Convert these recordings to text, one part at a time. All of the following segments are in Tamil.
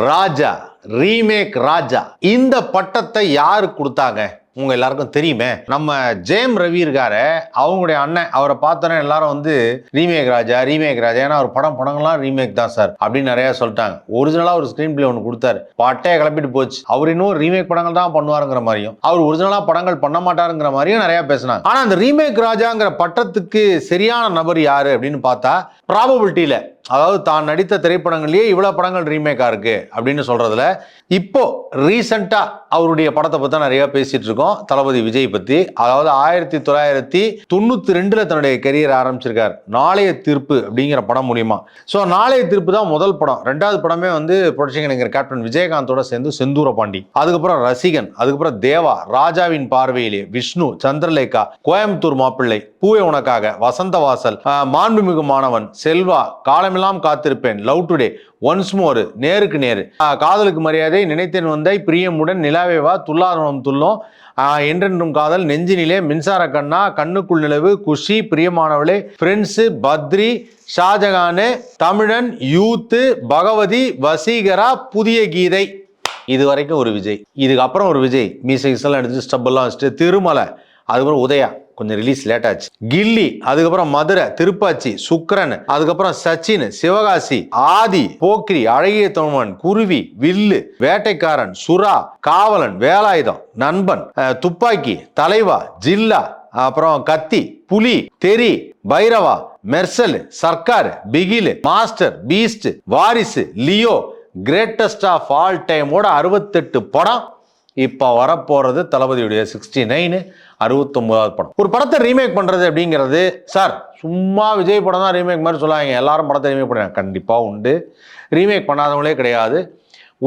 ராஜா, ரீமேக் ராஜா. இந்த பட்டத்தை யாரு கொடுத்தாங்க? உங்க எல்லாருக்கும் தெரியுமே. நம்ம ஜெயம் ரவி இருக்காரு, அவங்களுடைய அண்ணன். அவரை பார்த்தோன்னே எல்லாரும் வந்து ரீமேக் ராஜா, ரீமேக் ராஜா. ஏன்னா அவர் படங்கள்லாம் ரீமேக் தான் சார் அப்படின்னு நிறைய சொல்லிட்டாங்க. ஒரிஜினலா ஒரு ஸ்கிரீன் பிளே ஒன்று கொடுத்தாரு, பாட்டையே கிளப்பிட்டு போச்சு. அவர் இன்னும் ரீமேக் படங்கள் தான் பண்ணுவாருங்கிற மாதிரியும், அவர் ஒரிஜினலா படங்கள் பண்ண மாட்டாருங்கிற மாதிரியும் நிறைய பேசினாங்க. ஆனா அந்த ரீமேக் ராஜாங்கிற பட்டத்துக்கு சரியான நபர் யாரு அப்படின்னு பார்த்தா, ப்ராபபிலிட்டியில, அதாவது தான் நடித்த திரைப்படங்கள்லயே இவ்வளவு படங்கள் ரீமேக்கா இருக்கு அப்படின்னு சொல்றதுல இப்போ ரீசெண்டா அவருடைய படத்தை பத்தி நிறைய பேசிட்டு இருக்கோம். தளபதி விஜய் பத்தி. அதாவது 1992 தன்னுடைய கரியர் ஆரம்பிச்சிருக்காரு நாளைய தீர்ப்பு அப்படிங்கிற படம் மூலியமா. ஸோ நாளைய தீர்ப்பு தான் முதல் படம். ரெண்டாவது படமே வந்து புரட்சிகரர் கேப்டன் விஜயகாந்தோட சேர்ந்து செந்தூர பாண்டி, அதுக்கப்புறம் ரசிகன், அதுக்கப்புறம் தேவா, ராஜாவின் பார்வையிலே, விஷ்ணு, சந்திரலேகா, கோயம்புத்தூர் மாப்பிள்ளை, பூவே உனக்காக, வசந்த வாசல், மாண்புமிகு மாணவன், செல்வா, காலமெல்லாம் காத்திருப்பேன், லவ் டுடே, ஒன்ஸ் மோர், நேருக்கு நேரு, காதலுக்கு மரியாதை, நினைத்தேன் வந்தாய், பிரியமுடன், நிலாவே வா, துள்ளாதனம் துள்ளும், என்றென்றும் காதல், நெஞ்சினிலே, மின்சார கண்ணா, கண்ணுக்குள் நிலவு, குஷி, பிரியமானவளே, ஃப்ரெண்ட்ஸு, பத்ரி, ஷாஜகானு, தமிழன், யூத்து, பகவதி, வசீகரா, புதிய கீதை. இது வரைக்கும் ஒரு விஜய். இதுக்கப்புறம் ஒரு விஜய் மீசைஸ்லாம் எடுத்து ஸ்டப்பெல்லாம் வச்சுட்டு திருமலை, அதுக்கப்புறம் உதயா கொஞ்சம் ரிலீஸ் லேட் ஆச்சு, கில்லி, அதுக்கப்புறம் மதுரை, திருப்பாச்சி, சுக்ரன், அதுக்கப்புறம் சச்சின், சிவகாசி, ஆதி, போக்கிரி, அழகிய தொழுமன், குருவி, வில்லு, வேட்டைக்காரன், சுறா, காவலன், வேலாயுதம், நண்பன், துப்பாக்கி, தலைவா, ஜில்லா, அப்புறம் கத்தி, புலி, தெரி, பைரவா, மெர்சல், சர்க்கார், பிகில், மாஸ்டர், பீஸ்ட், வாரிசு, லியோ, கிரேட்டஸ்ட் ஆஃப் ஆல் டைமோட 68 படம். இப்போ வரப்போறது தளபதியுடைய 69 69வது படம். ஒரு படத்தை ரீமேக் பண்றது அப்படிங்கிறது, சார் சும்மா விஜய் படம் தான் ரீமேக் மாதிரி சொல்லாங்க, எல்லாரும் படத்தை ரீமேக் பண்ணுறாங்க. கண்டிப்பாக உண்டு, ரீமேக் பண்ணாதவங்களே கிடையாது.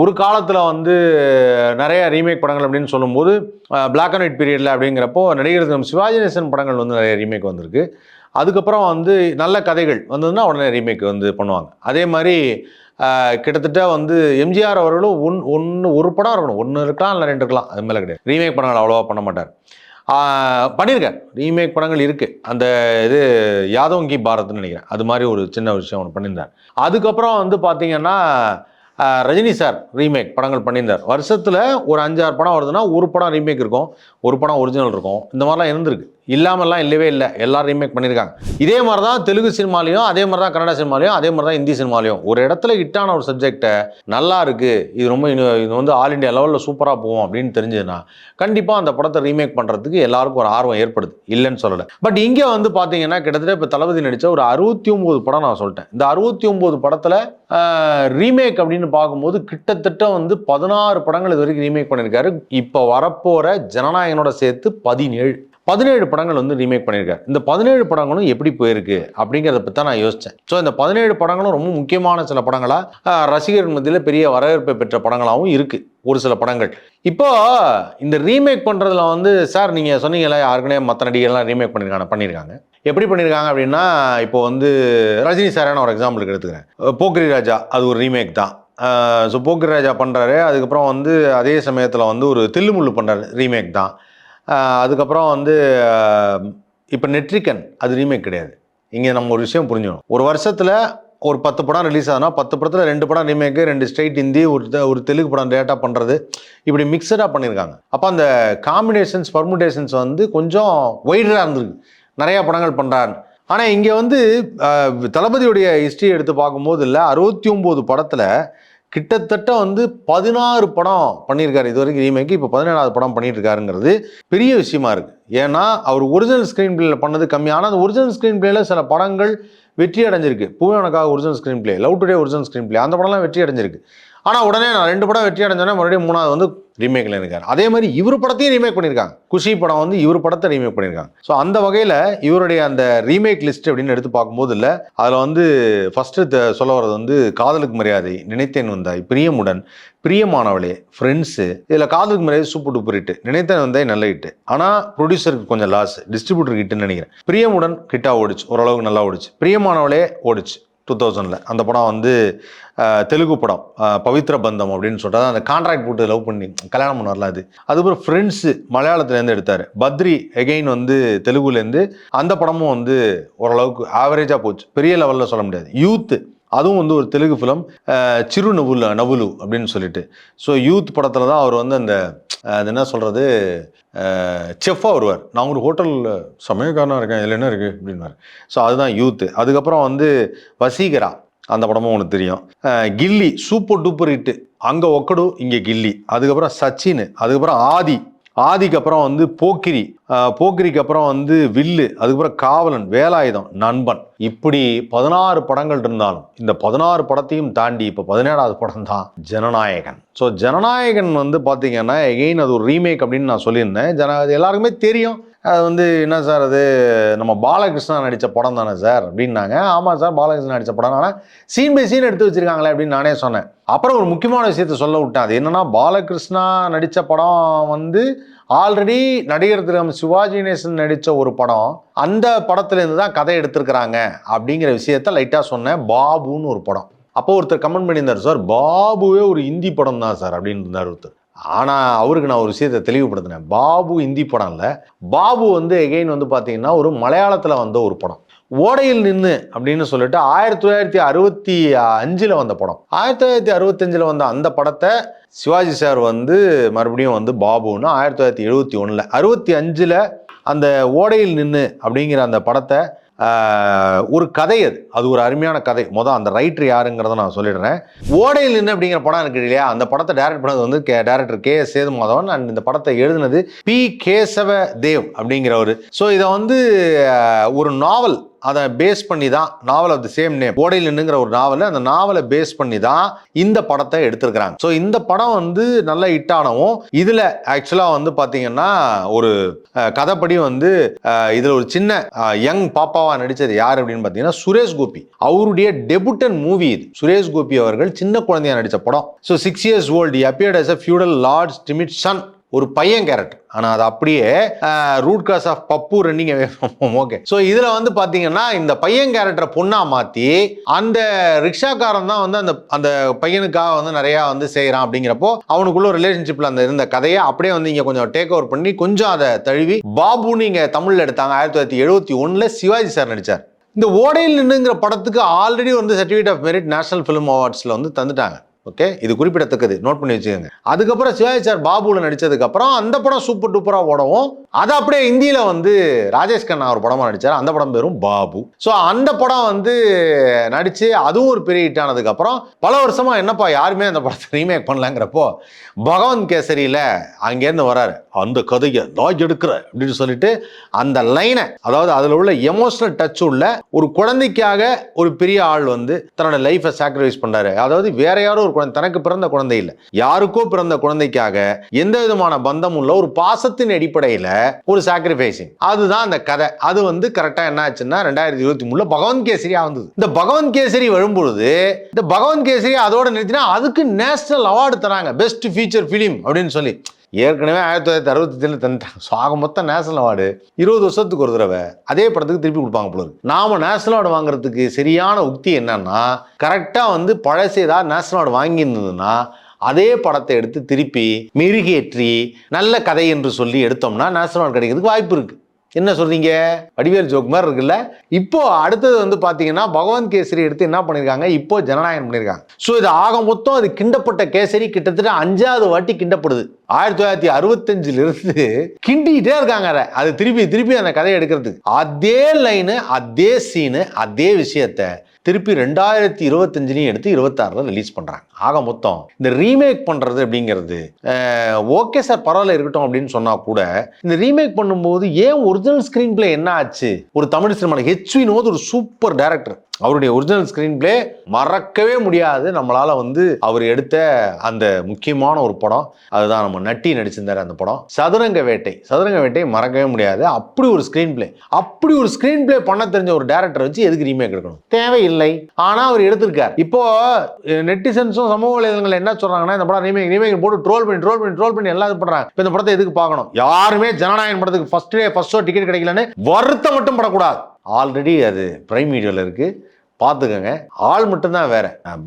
ஒரு காலத்தில் வந்து நிறைய ரீமேக் படங்கள் அப்படின்னு சொல்லும்போது பிளாக் அண்ட் ஒயிட் பீரியடில் அப்படிங்கிறப்போ நடிகர் சிவாஜி கணேசன் படங்கள் வந்து நிறைய ரீமேக் வந்திருக்கு. அதுக்கப்புறம் வந்து நல்ல கதைகள் வந்ததுன்னா உடனே ரீமேக் வந்து பண்ணுவாங்க. அதே மாதிரி கிட்டத்தட்ட வந்து எம்ஜிஆர் அவர்களும் ஒரு படம் இருக்கணும், ஒன்று இருக்கலாம் இல்லை 2 இருக்கலாம், அது மேலே கிடையாது. ரீமேக் படங்கள் அவ்வளோவா பண்ண மாட்டார். பண்ணியிருக்கார், ரீமேக் படங்கள் இருக்குது. அந்த இது யாதவ் கி பாரத்னு நினைக்கிறேன், அது மாதிரி ஒரு சின்ன விஷயம் ஒன்று பண்ணியிருந்தார். அதுக்கப்புறம் வந்து பார்த்தீங்கன்னா ரஜினி சார் ரீமேக் படங்கள் பண்ணியிருந்தார். வருஷத்தில் ஒரு 5-6 படம் வருதுன்னா ஒரு படம் ரீமேக் இருக்கும், ஒரு படம் ஒரிஜினல் இருக்கும். இந்த மாதிரிலாம் இருந்திருக்கு, இல்லாமல்லாம் இல்லவே இல்லை, எல்லாரும் ரீமேக் பண்ணியிருக்காங்க. இதே மாதிரி தான் தெலுங்கு சினிமாலையும், அதே மாதிரி தான் கன்னட சினிமாலையும், அதே மாதிரி தான் ஹிந்தி சினிமாலையும். ஒரு இடத்துல ஹிட்டான ஒரு சப்ஜெக்டை நல்லா இருக்குது, இது ரொம்ப இது வந்து ஆல் இண்டியா லெவலில் சூப்பராக போகும் அப்படின்னு தெரிஞ்சதுன்னா கண்டிப்பாக அந்த படத்தை ரீமேக் பண்ணுறதுக்கு எல்லாருக்கும் ஒரு ஆர்வம் ஏற்படுது, இல்லைன்னு சொல்லலை. பட் இங்கே வந்து பார்த்தீங்கன்னா கிட்டத்தட்ட இப்போ தளபதி நடித்த ஒரு 69 படம் நான் சொல்லிட்டேன். இந்த 69 படத்தில் ரீமேக் அப்படின்னு பார்க்கும்போது கிட்டத்தட்ட வந்து 16 படங்கள் இது வரைக்கும் ரீமேக் பண்ணியிருக்காரு. இப்போ வரப்போகிற ஜனநாயகனோட சேர்த்து 17 படங்கள் வந்து ரீமேக் பண்ணியிருக்காரு. இந்த 17 படங்களும் எப்படி போயிருக்கு அப்படிங்கிறத பற்றி தான் நான் யோசித்தேன். ஸோ இந்த 17 படங்களும் ரொம்ப முக்கியமான சில படங்களாக ரசிகர்கள் மத்தியில் பெரிய வரவேற்பை பெற்ற படங்களாகவும் இருக்குது ஒரு சில படங்கள். இப்போ இந்த ரீமேக் பண்ணுறதுல வந்து சார் நீங்கள் சொன்னீங்களா யாருக்குனே மற்ற நடிகர்லாம் ரீமேக் பண்ணியிருக்காங்க. எப்படி பண்ணியிருக்காங்க அப்படின்னா, இப்போ வந்து ரஜினி சாரான ஒரு எக்ஸாம்பிளுக்கு எடுத்துக்கிறேன். போக்கிரி ராஜா அது ஒரு ரீமேக் தான். ஸோ போக்கிரி ராஜா பண்ணுறாரு. அதுக்கப்புறம் வந்து அதே சமயத்தில் வந்து ஒரு தில்லுமுள்ளு பண்ணுறாரு, ரீமேக் தான். அதுக்கப்புறம் வந்து இப்போ நெட்ரிகன் அது ரீமேக் கிடையாது. இங்கே நம்ம ஒரு விஷயம் புரிஞ்சுக்கணும். ஒரு வருஷத்தில் ஒரு 10 படம் ரிலீஸ் ஆகுதுன்னா 10 படத்தில் 2 படம் ரீமேக்கு, 2 ஸ்டேட் ஹிந்தி, ஒரு தெலுங்கு படம் டேட்டா பண்ணுறது, இப்படி மிக்சடாக பண்ணியிருக்காங்க. அப்போ அந்த காம்பினேஷன்ஸ் பர்முடேஷன்ஸ் வந்து கொஞ்சம் ஒய்டராக இருந்திருக்கு, நிறையா படங்கள் பண்ணுறாரு. ஆனால் இங்கே வந்து தளபதியுடைய ஹிஸ்ட்ரி எடுத்து பார்க்கும்போது இல்லை, 69 படத்தில் கிட்டத்தட்ட வந்து 16 படம் பண்ணியிருக்காரு இது வரைக்கும் ரீமேக்கு. இப்போ 17வது படம் பண்ணிட்டு இருக்காருங்கிறது பெரிய விஷயமா இருக்குது. ஏன்னா அவர் ஒரிஜினல் ஸ்க்ரீன் பிளேல பண்ணது கம்மி. ஆனால் அந்த ஒரிஜினல் ஸ்க்ரீன் பிளேல சில படங்கள் வெற்றி அடைஞ்சிருக்கு. பூவனுக்காக original screen play, Love Today original screen play, அந்த படம்லாம் வெற்றி அடைஞ்சிருக்கு. ஆனால் உடனே நான் 2 படம் வெற்றி அடைஞ்சோன்னே மறுபடியும் 3வது வந்து ரீமேக்கில் இருக்காரு. அதே மாதிரி இவர் படத்தையும் ரீமேக் பண்ணியிருக்காங்க. குஷி படம் வந்து இவர் படத்தை ரீமேக் பண்ணியிருக்காங்க. ஸோ அந்த வகையில் இவருடைய அந்த ரீமேக் லிஸ்ட் அப்படின்னு எடுத்து பார்க்கும்போது இல்லை, அதில் வந்து ஃபஸ்ட்டு சொல்ல வர்றது வந்து காதலுக்கு மரியாதை, நினைத்தேன் வந்தாய், பிரியமுடன், பிரியமானவளே, ஃப்ரெண்ட்ஸு. இதில் காதலுக்கு மரியாதை சூப்பர் டூப்பர் ஹிட்டு, நினைத்தேன் வந்தாய் நல்ல ஹிட்டு. ஆனால் ப்ரொடியூசருக்கு கொஞ்சம் லாஸ், டிஸ்ட்ரிபியூட்டருக்கு ஹிட்டுன்னு நினைக்கிறேன். பிரியமுடன் ஹிட்டாக ஓடிச்சு, ஓரளவுக்கு நல்லா ஓடிச்சு. பிரியமானவளே ஓடிச்சு 2000. அந்த படம் வந்து தெலுங்கு படம், பவித்ர பந்தம் அப்படின்னு சொல்லிட்டு அந்த கான்ட்ராக்ட் போட்டு லவ் பண்ணி கல்யாணம் பண்ணார்லாம் அது. அதுக்கப்புறம் ஃப்ரெண்ட்ஸு மலையாளத்துலேருந்து எடுத்தார். பத்ரி எகெயின் வந்து தெலுங்குலேருந்து, அந்த படமும் வந்து ஓரளவுக்கு ஆவரேஜாக போச்சு, பெரிய லெவலில் சொல்ல முடியாது. யூத்து அதுவும் வந்து ஒரு தெலுங்கு ஃபிலிம், சிறு நவுலு அப்படின்னு சொல்லிட்டு. ஸோ யூத் படத்தில் தான் அவர் வந்து அந்த அது என்ன சொல்கிறது, செஃப்பாக வருவார். நான் ஒரு ஹோட்டலில் சமயக்காரனாக இருக்கேன், இதில் என்ன இருக்குது அப்படின்வார். ஸோ அதுதான் யூத்து. அதுக்கப்புறம் வந்து வசீகரா, அந்த படமும் உனக்கு தெரியும். கில்லி சூப்பர் டூப்பர் ஹிட்டு, அங்கே ஒக்கடு இங்கே கில்லி. அதுக்கப்புறம் சச்சின், அதுக்கப்புறம் ஆதிக்கு அப்புறம் வந்து போக்கிரி, போக்கிரிக்கு அப்புறம் வந்து வில்லு, அதுக்கப்புறம் காவலன், வேலாயுதம், நண்பன். இப்படி 16 படங்கள் இருந்தாலும் இந்த 16 படத்தையும் தாண்டி இப்போ 17வது படம் தான் ஜனநாயகன். ஸோ ஜனநாயகன் வந்து பார்த்தீங்கன்னா எகெயின் அது ஒரு ரீமேக் அப்படின்னு நான் சொல்லியிருந்தேன். அது எல்லாருக்குமே தெரியும். அது வந்து என்ன சார், அது நம்ம பாலகிருஷ்ணா நடித்த படம் தானே சார் அப்படின்னாங்க. ஆமாம் சார், பாலகிருஷ்ணா நடித்த படம். ஆனால் சீன் பை சீன் எடுத்து வச்சிருக்காங்களே அப்படின்னு நானே சொன்னேன். அப்புறம் ஒரு முக்கியமான விஷயத்த சொல்ல விட்டேன். அது என்னன்னா, பாலகிருஷ்ணா நடித்த படம் வந்து ஆல்ரெடி நடிகர் திரு சிவாஜி கணேசன் நடித்த ஒரு படம், அந்த படத்துலேருந்து தான் கதை எடுத்திருக்கிறாங்க அப்படிங்கிற விஷயத்த லைட்டாக சொன்னேன். பாபுன்னு ஒரு படம். அப்போ ஒருத்தர் கமெண்ட் பண்ணியிருந்தார், சார் பாபுவே ஒரு ஹிந்தி படம் தான் சார் அப்படின்னு இருந்தார் ஒருத்தர். ஆனால் அவருக்கு நான் ஒரு விஷயத்தை தெளிவுபடுத்தினேன். பாபு ஹிந்தி படம் இல்லை. பாபு வந்து எகெயின் வந்து பார்த்தீங்கன்னா ஒரு மலையாளத்தில் வந்த ஒரு படம். ஓடையில் நின்று அப்படின்னு சொல்லிட்டு 1965 வந்த படம். 1965 வந்த அந்த படத்தை சிவாஜி சார் வந்து மறுபடியும் வந்து பாபுன்னு 1971 65 அந்த ஓடையில் நின்று அப்படிங்கிற அந்த படத்தை, ஒரு கதை, அது ஒரு அருமையான கதை. அந்த ரைட்டர் யாருங்கிறத நான் சொல்லிடுறேன். ஓடையில் நின்று அப்படிங்கிற படம் இருக்கு இல்லையா, அந்த படத்தை டைரக்ட் பண்ணது வந்து டைரக்டர் KS சேதுமாதவன். அண்ட் இந்த படத்தை எழுதினது P. கேசவ தேவ் அப்படிங்கிறவர். ஸோ இதை வந்து ஒரு நாவல், அதை பேஸ் பண்ணி தான், novel of the same name, ஓடையில் நின்னுங்கிற ஒரு நாவல், அந்த நாவலை பேஸ் பண்ணி தான் இந்த படத்தை எடுத்திருக்கிறாங்க. ஸோ இந்த படம் வந்து நல்ல ஹிட் ஆனவும், இதில் ஆக்சுவலாக வந்து பார்த்தீங்கன்னா ஒரு கதைப்படி வந்து இதில் ஒரு சின்ன யங் பாப்பாவா நடித்தது யார் அப்படின்னு பார்த்தீங்கன்னா சுரேஷ் கோபி. அவருடைய டெபுட்டன் மூவி இது. சுரேஷ் கோபி அவர்கள் சின்ன குழந்தையா நடித்த படம். So 6 years old, he appeared as a feudal lord's timid son. ஒரு பையன் கேரக்டர். ஆனால் அது அப்படியே root cause of Pappu running away from okay. So இதில் வந்து பார்த்தீங்கன்னா இந்த பையன் கேரக்டரை பொண்ணாக மாற்றி அந்த ரிக்ஷாக்காரன் தான் வந்து அந்த அந்த பையனுக்காக வந்து நிறையா வந்து செய்கிறான். அப்படிங்கிறப்போ அவனுக்குள்ள ரிலேஷன்ஷிப்பில் அந்த இருந்த கதையை அப்படியே வந்து இங்கே கொஞ்சம் டேக் ஓவர் பண்ணி கொஞ்சம் அதை தழுவி பாபுன்னு இங்கே தமிழில் எடுத்தாங்க. 1971 சிவாஜி சார் நடித்தார். இந்த ஓடையில் நின்னுங்கிற படத்துக்கு ஆல்ரெடி வந்து certificate of merit national film அவார்ட்ஸில் வந்து தந்துட்டாங்க. ஓகே, இது குறிப்பிடத்தக்கது, நோட் பண்ணி வச்சுக்கோங்க. அதுக்கப்புறம் சிவாஜி சார் பாபுல நடிச்சதுக்கு அப்புறம் அந்த படம் சூப்பர் டூப்பரா ஓடவும், அதை அப்படியே இந்தியில வந்து ராஜேஷ் கண்ணா ஒரு படமா நடிச்சார். அந்த படம் பேரும் பாபு. ஸோ அந்த படம் வந்து நடிச்சு அதுவும் ஒரு பெரிய ஹிட் ஆனதுக்கு அப்புறம் பல வருஷமா என்னப்பா யாருமே அந்த படத்தை ரீமேக் பண்ணலங்கிறப்போ பகவந்த் கேசரியில அங்கேருந்து வராரு, அந்த கதையை நான் எடுக்கிறேன் அப்படின்னு சொல்லிட்டு அந்த லைனை, அதாவது அதில் உள்ள எமோஷனல் டச் உள்ள ஒரு குழந்தைக்காக ஒரு பெரிய ஆள் வந்து தன்னோட லைஃபை சாக்ரிஃபைஸ் பண்றாரு. அதாவது வேற யாரோ ஒரு குழந்தை, தனக்கு பிறந்த குழந்தை இல்லை, யாருக்கோ பிறந்த குழந்தைக்காக எந்த விதமான பந்தம் உள்ள ஒரு பாசத்தின் அடிப்படையில் ஒரு சாக்ரிஃபைசிங், அதுதான் அந்த கதை. அது வந்து கரெக்டா என்ன ஆச்சுன்னா 2023 பகவந்த் கேசரியா வந்தது. இந்த பகவந்த் கேசரி வரும்பொழுது இந்த பகவந்த் கேசரி அதோட நிறுத்தினா அதுக்கு நேஷனல் அவார்டு தராங்க, பெஸ்ட் ஃபீச்சர் ஃபிலிம் அப்படின்னு சொல்லி. ஏற்கனவே 1967 தந்துட்டாங்க. ஸோ ஆக மொத்தம் நேஷனல் அவார்டு 20 வருஷத்துக்கு ஒரு தடவை அதே படத்துக்கு திருப்பி கொடுப்பாங்க போல இருக்கு. நாம நேஷனல் அவார்டு வாங்குறதுக்கு சரியான உக்தி என்னன்னா, கரெக்டாக வந்து பழசு ஏதாவது நேஷனல் அவார்டு வாங்கியிருந்ததுன்னா அதே படத்தை எடுத்து திருப்பி மெருகேற்றி நல்ல கதை என்று சொல்லி எடுத்தோம்னா நேஷனல் அவார்டு கிடைக்கிறதுக்கு வாய்ப்பு இருக்கு. என்ன சொல்றீங்க? வடிவேல் ஜோக் மாதிரி இருக்குல்ல. இப்போ அடுத்தது வந்து பாத்தீங்கன்னா பகவந்த் கேசரி எடுத்து என்ன பண்ணிருக்காங்க, இப்போ ஜனநாயகம் பண்ணிருக்காங்க. ஸோ இது ஆக மொத்தம் அது கிண்டப்பட்ட கேசரி கிட்டத்தட்ட 5வது வாட்டி கிண்டப்படுது. 1965 கிண்டிக்கிட்டே இருக்காங்க. அது திருப்பி அந்த கதையை எடுக்கிறதுக்கு அதே லைனு, அதே சீனு, அதே விஷயத்த திருப்பி 2025 எடுத்து 26 ரிலீஸ் பண்றாங்க. ஆக மொத்தம் இந்த ரீமேக் பண்றது அப்படிங்கிறது ஓகே சார் பரவாயில்ல இருக்கட்டும் அப்படின்னு சொன்னா கூட, இந்த ரீமேக் பண்ணும்போது ஏன் ஒரிஜினல் ஸ்கிரீன் பிளே என்ன ஆச்சு? ஒரு தமிழ் சினிமா H. வினோத் ஒரு சூப்பர் டைரக்டர், அவருடைய ஒரிஜினல் ஸ்கிரீன் பிளே மறக்கவே முடியாது நம்மளால. வந்து அவர் எடுத்த அந்த முக்கியமான ஒரு படம் அதுதான் நம்ம நட்டி நடிச்சிருந்தாரு அந்த படம் சதுரங்க வேட்டை மறக்கவே முடியாது. அப்படி ஒரு ஸ்கிரீன் பிளே பண்ண தெரிஞ்ச ஒரு டைரக்டர் வச்சு எதுக்கு ரீமேக் எடுக்கணும்? தேவையில்லை. ஆனா அவர் எடுத்திருக்காரு. இப்போ நெட்டிசன்ஸும் சமூக வலைதளங்கள் என்ன சொல்றாங்கன்னா, இந்த படம் ரீமேக் போட்டு ட்ரோல் பண்ணி எல்லாம் பண்றாங்க. இந்த படத்தை எதுக்கு பார்க்கணும்? யாருமே ஜனநாயகன் படத்துக்கு ஃபர்ஸ்ட் ஷோ டிக்கெட் கிடைக்கலன்னு வருத்தம் மட்டும் படக்கூடாது. ஆல்ரெடி அது பிரைம் வீடியோல இருக்கு, பார்த்துக்கோங்க. ஆள் மட்டும்தான் வேற.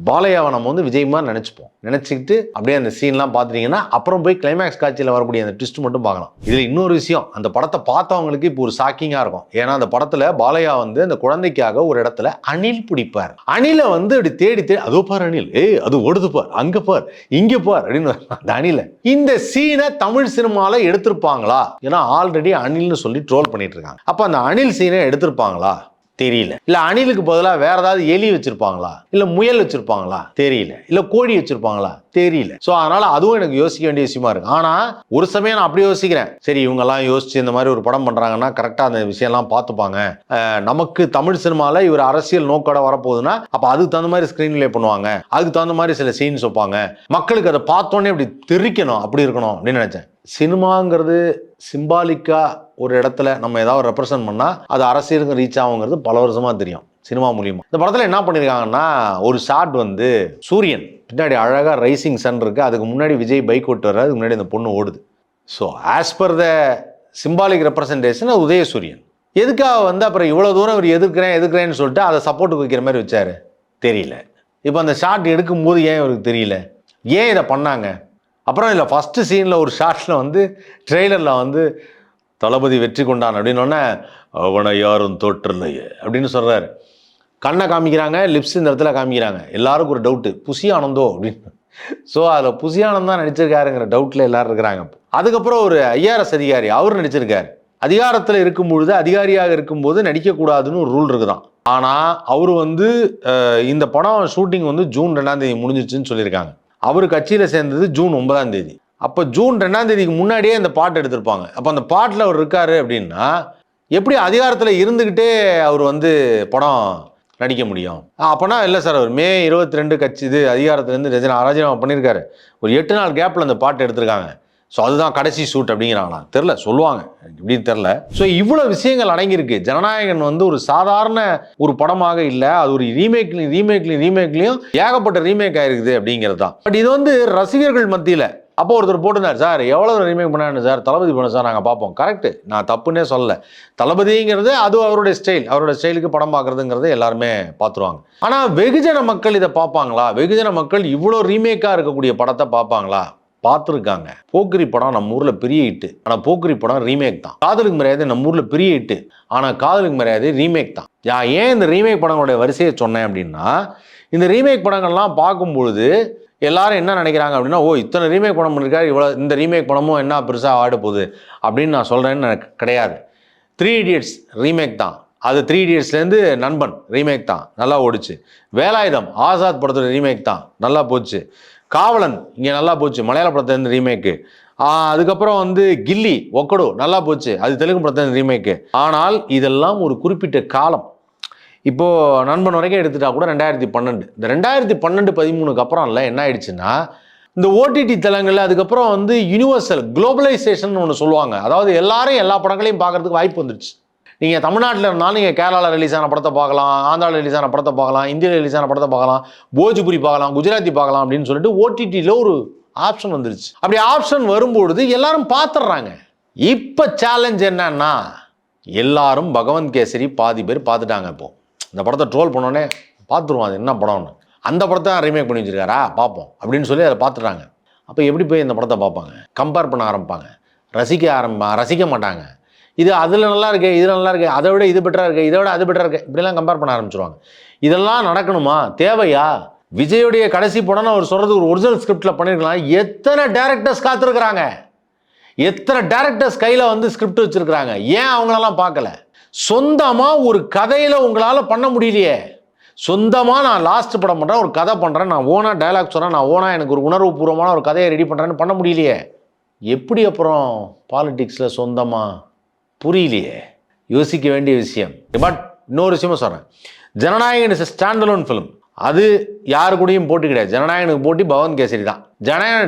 பாலையாவை நம்ம வந்து விஜயமா நினைச்சுப்போம். நினைச்சுக்கிட்டு அப்படியே அந்த சீன்லாம் பார்த்துட்டீங்கன்னா அப்புறம் போய் கிளைமேக்ஸ் காட்சியில் வரக்கூடிய அந்த ட்விஸ்ட் மட்டும் பார்க்கலாம். இதில் இன்னொரு விஷயம், அந்த படத்தை பார்த்தவங்களுக்கு இப்போ ஒரு ஷாக்கிங்காக இருக்கும். ஏன்னா அந்த படத்தில் பாலையா வந்து அந்த குழந்தைக்காக ஒரு இடத்துல அணில் பிடிப்பார். அணிலை வந்து அப்படி தேடி தேடி அதோ பார் அணில், அது ஓடுது பார், அங்க பார், இங்க பார் அப்படின்னு அந்த அணில. இந்த சீனை தமிழ் சினிமால எடுத்திருப்பாங்களா? ஏன்னா ஆல்ரெடி அணில்னு சொல்லி ட்ரோல் பண்ணிட்டு இருக்காங்க. அப்ப அந்த அணில் சீனை எடுத்திருப்பாங்களா? தெரியல. இல்ல அணிலுக்கு பதிலாக வேற ஏதாவது எலி வச்சிருப்பாங்களா? இல்ல முயல் வச்சிருப்பாங்களா? தெரியல. இல்ல கோழி வச்சிருப்பாங்களா? தெரியல. சோ அதனால அதுவும் எனக்கு யோசிக்க வேண்டிய விஷயமா இருக்கு. ஆனா ஒரு சமயம் நான் அப்படி யோசிக்கிறேன், சரி இவங்க எல்லாம் யோசிச்சு இந்த மாதிரி ஒரு படம் பண்றாங்கன்னா கரெக்டா அந்த விஷயம் எல்லாம் பார்த்துப்பாங்க. நமக்கு தமிழ் சினிமால இவர் அரசியல் நோக்கோட வரப்போகுதுன்னா அப்ப அதுக்கு தகுந்த மாதிரி ஸ்கிரீன் பிளே பண்ணுவாங்க, அதுக்கு தகுந்த மாதிரி சில சீன்ஸ் வைப்பாங்க, மக்களுக்கு அதை பார்த்தோன்னே அப்படி தெரிக்கணும், அப்படி இருக்கணும் அப்படின்னு நினைச்சேன். சினிமாங்கிறது சிம்பாலிக்கா ஒரு இடத்துல நம்ம ஏதாவது ரெப்ரசென்ட் பண்ணா அது அரசியலுக்கு ரீச் ஆகுங்கிறது பல வருஷமா தெரியும் சினிமா மூலியமா. இந்த படத்துல என்ன பண்ணிருக்காங்கன்னா, ஒரு ஷாட் வந்து சூரியன் பின்னாடி அழகா ரைசிங் சன் இருக்கு, அதுக்கு முன்னாடி விஜய் பைக் ஓட்டு வர்றாரு, அதுக்கு முன்னாடி இந்த பொண்ணு ஓடுது. So as per the symbolic representation Udhayasuriyan. எதுக்காக வந்து அப்புறம் இவ்வளவு தூரம் அவர் எதிர்க்கிறேன்னு சொல்லிட்டு அதை சப்போர்ட்டுக்கு வைக்கிற மாதிரி வச்சாரு? தெரியல. இப்போ அந்த ஷாட் எடுக்கும்போது ஏன் இவருக்கு தெரியல? ஏன் இதை பண்ணாங்க? அப்புறம் இல்லை ஃபர்ஸ்ட் சீனில் ஒரு ஷாட்டில் வந்து ட்ரெய்லரில் வந்து தளபதி வெற்றி கொண்டான் அப்படின்னோடனே அவனை யாரும் தோற்றலையே அப்படின்னு சொல்கிறாரு. கண்ணை காமிக்கிறாங்க, லிப்ஸ் இந்த இடத்துல காமிக்கிறாங்க. எல்லாருக்கும் ஒரு டவுட்டு, புசி ஆனந்தோ அப்படின்னு. ஸோ அதில் புசி ஆனந்த் தான் நடிச்சிருக்காருங்கிற டவுட்டில் எல்லாரும் இருக்கிறாங்க. அதுக்கப்புறம் ஒரு ஐஆர்எஸ் அதிகாரி அவர் நடிச்சிருக்காரு. அதிகாரத்தில் இருக்கும் பொழுது, அதிகாரியாக இருக்கும்போது நடிக்கக்கூடாதுன்னு ஒரு ரூல் இருக்குதான். ஆனால் அவர் வந்து இந்த படம் ஷூட்டிங் வந்து ஜூன் 2ஆம் தேதி முடிஞ்சிச்சுன்னு சொல்லியிருக்காங்க. அவர் கட்சியில் சேர்ந்தது ஜூன் 9ஆம் தேதி. அப்போ ஜூன் 2ஆம் தேதிக்கு முன்னாடியே இந்த பாட்டு எடுத்திருப்பாங்க. அப்போ அந்த பாட்டில் அவர் இருக்காரு அப்படின்னா எப்படி அதிகாரத்தில் இருந்துக்கிட்டே அவர் வந்து படம் நடிக்க முடியும்? அப்போனா இல்லை சார், அவர் மே 22 கட்சி இது அதிகாரத்துலேருந்து ராஜினாமா பண்ணியிருக்காரு, ஒரு 8 நாள் கேப்பில் அந்த பாட்டு எடுத்திருக்காங்க. ஸோ அதுதான் கடைசி ஷூட் அப்படிங்கிறாங்களா? தெரில, சொல்லுவாங்க, இப்படின்னு தெரில. ஸோ இவ்வளோ விஷயங்கள் அடங்கியிருக்கு. ஜனநாயகன் வந்து ஒரு சாதாரண ஒரு படமாக இல்லை, அது ஒரு ரீமேக்லையும் ஏகப்பட்ட ரீமேக் ஆயிருக்குது அப்படிங்கிறது தான். பட் இது வந்து ரசிகர்கள் மத்தியில் அப்போ ஒருத்தர் போட்டிருந்தார், சார் எவ்வளோ ரீமேக் பண்ணாரு சார், தளபதி பண்ண சார் நாங்கள் பார்ப்போம். கரெக்டு, நான் தப்புன்னே சொல்லலை. தளபதிங்கிறது அது அவருடைய ஸ்டைல், அவரோட ஸ்டைலுக்கு படம் பார்க்குறதுங்கிறது எல்லாருமே பார்த்துருவாங்க. ஆனால் வெகுஜன மக்கள் இதை பார்ப்பாங்களா? வெகுஜன மக்கள் இவ்வளோ ரீமேக்காக இருக்கக்கூடிய படத்தை பார்ப்பாங்களா? பார்த்துருக்காங்க. போக்கிரி படம் நம்ம ஊரில் பெரிய ஹிட்டு, ஆனால் போக்கிரி படம் ரீமேக் தான். காதலுக்கு மரியாதை நம்ம ஊரில் பெரிய ஹிட்டு, ஆனால் காதலுக்கு மரியாதை ரீமேக் தான். ஏன் இந்த ரீமேக் படங்களுடைய வரிசையை சொன்னேன் அப்படின்னா, இந்த ரீமேக் படங்கள்லாம் பார்க்கும்பொழுது எல்லாரும் என்ன நினைக்கிறாங்க அப்படின்னா, ஓ இத்தனை ரீமேக் படம் பண்ணிருக்காரு, இவ்வளோ இந்த ரீமேக் படமும் என்ன பெருசாக ஆட போகுது அப்படின்னு நான் சொல்கிறேன்னு எனக்கு கிடையாது. 3 Idiots ரீமேக் தான். அது 3 Idiotsலேருந்து நண்பன் ரீமேக் தான், நல்லா ஓடிச்சு. வேலாயுதம் ஆசாத் படத்தோட ரீமேக் தான், நல்லா போச்சு. காவலன் இங்கே நல்லா போச்சு, மலையாள படத்துலேருந்து ரீமேக்கு. அதுக்கப்புறம் வந்து கில்லி ஒக்கடு நல்லா போச்சு, அது தெலுங்கு படத்துலேருந்து ரீமேக்கு. ஆனால் இதெல்லாம் ஒரு குறிப்பிட்ட காலம். இப்போது நண்பன் வரைக்கும் எடுத்துட்டா கூட 2012, இந்த 2012-13 அப்புறம் இல்லை என்ன ஆயிடுச்சுன்னா, இந்த ஓடிடி தளங்களில் அதுக்கப்புறம் வந்து யூனிவர்சல் குளோபலைசேஷன் ஒன்று சொல்லுவாங்க. அதாவது எல்லாரும் எல்லா படங்களையும் பார்க்கறதுக்கு வாய்ப்பு வந்துடுச்சு. நீங்கள் தமிழ்நாட்டில் இருந்தாலும் நீங்கள் கேரளாவில் ரிலீஸ் ஆன படத்தை பார்க்கலாம், ஆந்திராவில் ரிலீஸ் ஆன படத்தை பார்க்கலாம், இந்தியாவில் ரிலீஸ் ஆன படத்தை பார்க்கலாம், போஜ்புரி பார்க்கலாம், குஜராத்தி பார்க்கலாம் அப்படின்னு சொல்லிட்டு ஓடிடியில் ஒரு ஆப்ஷன் வந்துருச்சு. அப்படி ஆப்ஷன் வரும்பொழுது எல்லாரும் பார்த்துடுறாங்க. இப்போ சேலஞ்ச் என்னன்னா, எல்லாரும் பகவந்த் கேசரி பாதி பேர் பார்த்துட்டாங்க. இப்போது இந்த படத்தை ட்ரோல் பண்ணோன்னே பார்த்துருவோம் அது என்ன படம்னு. அந்த படத்தை ரீமேக் பண்ணி வச்சிருக்காரா பார்ப்போம் அப்படின்னு சொல்லி அதை பார்த்துட்டாங்க. அப்போ எப்படி போய் இந்த படத்தை பார்ப்பாங்க? கம்பேர் பண்ண ஆரம்பிப்பாங்க, ரசிக்க மாட்டாங்க. இது அதில் நல்லா இருக்கு, இதில் நல்லா இருக்கு, அதை விட இது பெட்டராக இருக்குது, இதை விட அது பெட்டராக இருக்குது, இப்படிலாம் கம்பேர் பண்ண ஆரம்பிச்சிருவாங்க. இதெல்லாம் நடக்கணுமா? தேவையா? விஜயுடைய கடைசி படம்னு அவர் சொல்கிறது ஒரு ஒரிஜினல் ஸ்கிரிப்டில் பண்ணியிருக்கலாம். எத்தனை டேரக்டர்ஸ் காத்திருக்கிறாங்க, எத்தனை டேரக்டர்ஸ் கையில் வந்து ஸ்கிரிப்ட் வச்சுருக்கிறாங்க. ஏன் அவங்களெல்லாம் பார்க்கல? சொந்தமாக ஒரு கதையில் உங்களால் பண்ண முடியலையே. சொந்தமாக நான் லாஸ்ட் படம் பண்ணுறேன், ஒரு கதை பண்ணுறேன், நான் ஓனாக டைலாக் சொல்கிறேன், நான் ஓனாக எனக்கு ஒரு உணர்வு பூர்வமான ஒரு கதையை ரெடி பண்ணுறேன்னு பண்ண முடியலையே. எப்படி அப்புறம் பாலிடிக்ஸில் சொந்தமாக? புரியலையே. யோசிக்க வேண்டிய விஷயம். பட் இன்னொரு விஷயமும் சொல்கிறேன், Jananayagan is stand alone film. அது யாரு கூடயும் போட்டி கிடையாது. ஜனநாயகனுக்கு போட்டி பகவந்த் கேசரி தான்.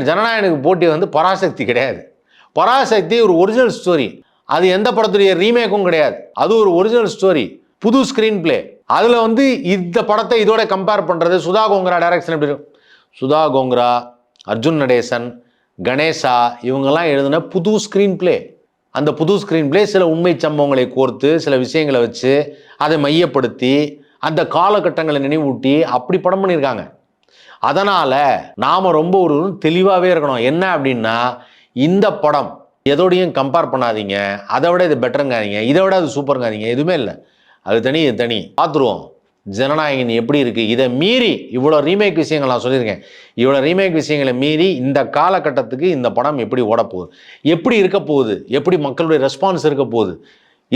ஜனநாயகனுக்கு போட்டி வந்து பராசக்தி கிடையாது. பராசக்தி ஒரு ஒரிஜினல் ஸ்டோரி, அது எந்த படத்துடைய ரீமேக்கும் கிடையாது. அது ஒரு ஒரிஜினல் ஸ்டோரி, புது ஸ்க்ரீன் பிளே. அதில் வந்து இந்த படத்தை இதோட கம்பேர் பண்ணுறது, சுதா கோங்கரா டைரக்ஷன் எப்படி இருக்கும்? சுதா கோங்கரா, அர்ஜுன் நடேசன், கணேசா இவங்கெல்லாம் எழுதின புது ஸ்க்ரீன் பிளே. அந்த புது ஸ்க்ரீன் பிளே சில உண்மை சம்பவங்களை கோர்த்து சில விஷயங்களை வச்சு அதை மையப்படுத்தி அந்த காலகட்டங்களை நினைவூட்டி அப்படி படம் பண்ணியிருக்காங்க. அதனால் நாம் ரொம்ப ஒரு தெளிவாகவே இருக்கணும். என்ன அப்படின்னா, இந்த படம் எதோடையும் கம்பேர் பண்ணாதீங்க, அதை விட இது பெட்டருங்காதீங்க, இதை விட அது சூப்பருங்காதீங்க, எதுவுமே இல்லை. அது தனி, இது தனி. பார்த்துருவோம் ஜனநாயகன் எப்படி இருக்குது. இதை மீறி இவ்வளோ ரீமேக் விஷயங்கள் நான் சொல்லியிருக்கேன். இவ்வளோ ரீமேக் விஷயங்களை மீறி இந்த காலகட்டத்துக்கு இந்த படம் எப்படி ஓடப்போகுது, எப்படி இருக்க போகுது, எப்படி மக்களுடைய ரெஸ்பான்ஸ் இருக்க போகுது,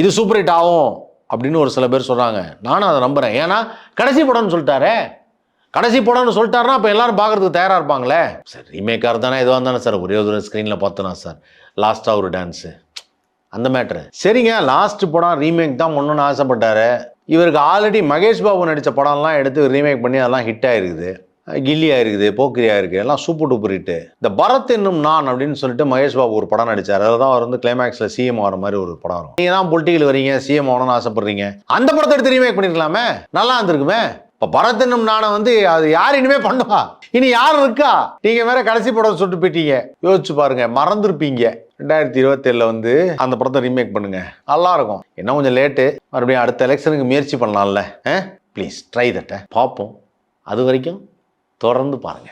இது சூப்பர் ஹிட் ஆகும் அப்படின்னு ஒரு சில பேர் சொல்கிறாங்க. நானும் அதை நம்புகிறேன். ஏன்னா கடைசி படம்னு சொல்லிட்டாரே, கடைசி படம்னு சொல்லிட்டாருன்னா அப்போ எல்லாரும் பார்க்குறதுக்கு தயாராக இருப்பாங்களே. சார் ரீமேக்காக இருந்தானே எதுவாக இருந்தானே சார், ஒரே ஒரு ஸ்க்ரீனில் பார்த்தோன்னா சார் லாஸ்ட்டாக ஒரு டான்ஸு, அந்த மேட்ரு சரிங்க. லாஸ்ட் படம் ரீமேக் தான் ஒன்றுன்னு ஆசைப்பட்டார். இவருக்கு ஆல்ரெடி மகேஷ் பாபு நடித்த படம்லாம் எடுத்து ரீமேக் பண்ணி அதெல்லாம் ஹிட் ஆகிருக்குது. கில்லி ஆயிருக்குது, போக்கிரி ஆயிருக்கு, எல்லாம் சூப்பர் டூப்பர் ஹிட்டு. இந்த பரத் என்னும் நான் அப்படின்னு சொல்லிட்டு மகேஷ் பாபு ஒரு படம் நடித்தார். அதில் தான் அவர் வந்து கிளைமேக்ஸில் சிஎம் ஆகிற மாதிரி ஒரு படம் வரும். நீங்கள் தான் பொலிட்டிக்கல் வரீங்க, சிஎம் ஆகணும்னு ஆசைப்படுறீங்க, அந்த படத்தை எடுத்து ரீமேக் பண்ணிருக்கலாமே, நல்லா இருந்திருக்குமே. இப்போ பரத் என்னும் நானை வந்து அது யார் இனிமே பண்ணுவா, இனி யார் இருக்கா? நீங்கள் வேற கடைசி படம் சொல்லிட்டு போயிட்டீங்க. யோசிச்சு பாருங்க, மறந்துருப்பீங்க. 2027 வந்து அந்த படத்தை ரீமேக் பண்ணுங்க, நல்லா இருக்கும். என்ன கொஞ்சம் லேட்டு, மறுபடியும் அடுத்த எலெக்ஷனுக்கு முயற்சி பண்ணலாம்ல. ப்ளீஸ் ட்ரை தட்ட பார்ப்போம். அது வரைக்கும் தொடர்ந்து பாருங்க.